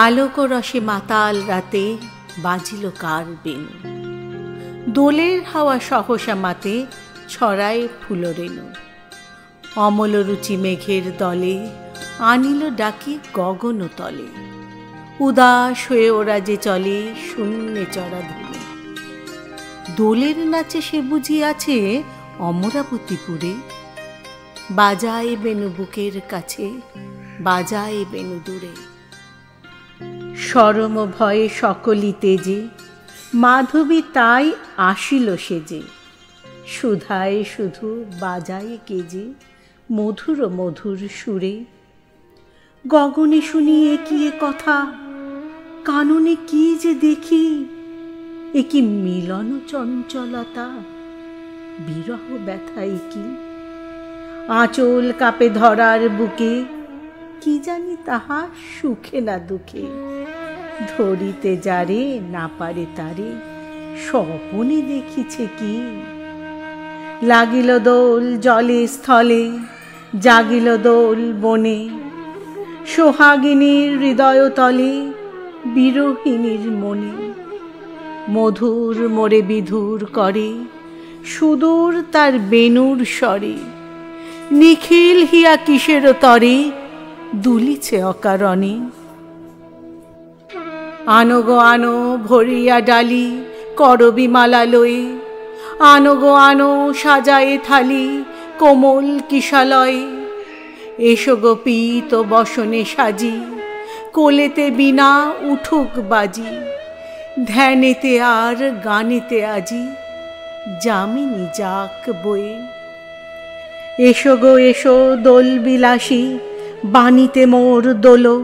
আলোক রসে মাতাল রাতে বাজিল কার বেণু, দোলের হাওয়া সহসা মাতে ছড়ায় ফুলরেণু। অমল রুচি মেঘের দলে আনিল ডাকি গগন তলে, উদাস হয়ে ওরা যে চলে শূন্যে চড়া ধুলে। দোলের নাচে সে বুঝি আছে অমরাবতীপুরে, বাজায় বেণু বুকের কাছে, বাজায় বেণু দূরে। শরম ভয়ে সকলি তেজে, মাধবী তাই আসিল সেজে, সুধায় শুধু বাজায় কেজে মধুর মধুর সুরে। গগনে শুনি একিয়ে কথা, কাননে কি যে দেখি, এ কি মিলন চঞ্চলতা, বিরহ ব্যথাই কি। আঁচল কাপে ধরার বুকে, কি জানি তাহা সুখে না দুঃখে। ধরিতে যারে না পারে তারে, স্বপনে দেখিছে কি। লাগিল দোল জলে স্থলে, জাগিল দোল বনে, সোহাগিনীর হৃদয় তলে, বিরহিণীর মনে। মধুর মোরে বিধুর করে, সুদূর তার বেণুর স্বরে। নিখিল হিয়া কিসের তরে, দুলিছে অকারণে। আনো গো আনো ভরিয়া ডালি, করবি মালা লয়ে, আনো গো আনো সাজায়ে থালি, কোমল কিশালয়ে। এসো গো পীত বসনে সাজি, কোলেতে বিনা উঠুক বাজি, ধ্যানেতে আর গানেতে আজি, যামিনী যাক বয়ে। এসো গো এসো দোল বিলাসী, বাণীতে মোর দোলো,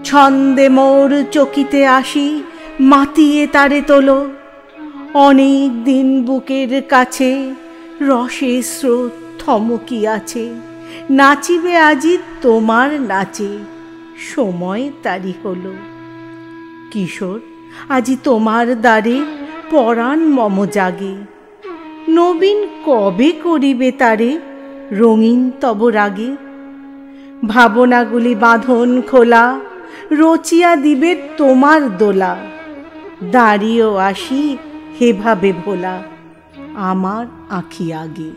ছন্দে মোর চকিতে আসি, মাতিয়ে তারে তোলো। অনেক দিন বুকের কাছে, রসে স্রোত থমকি আছে, নাচিবে আজি তোমার নাচে, সময় তারি হলো। কিশোর আজি তোমার দ্বারে, পরাণ মম জাগে, নবীন কবে করিবে তারে, রঙিন তব রাগে। ভাবনাগুলি বাঁধন খোলা, রচিয়া দিবে তোমার দোলা, দাঁড়িয়েও আসি হেভাবে ভোলা, আমার আঁখি আগে।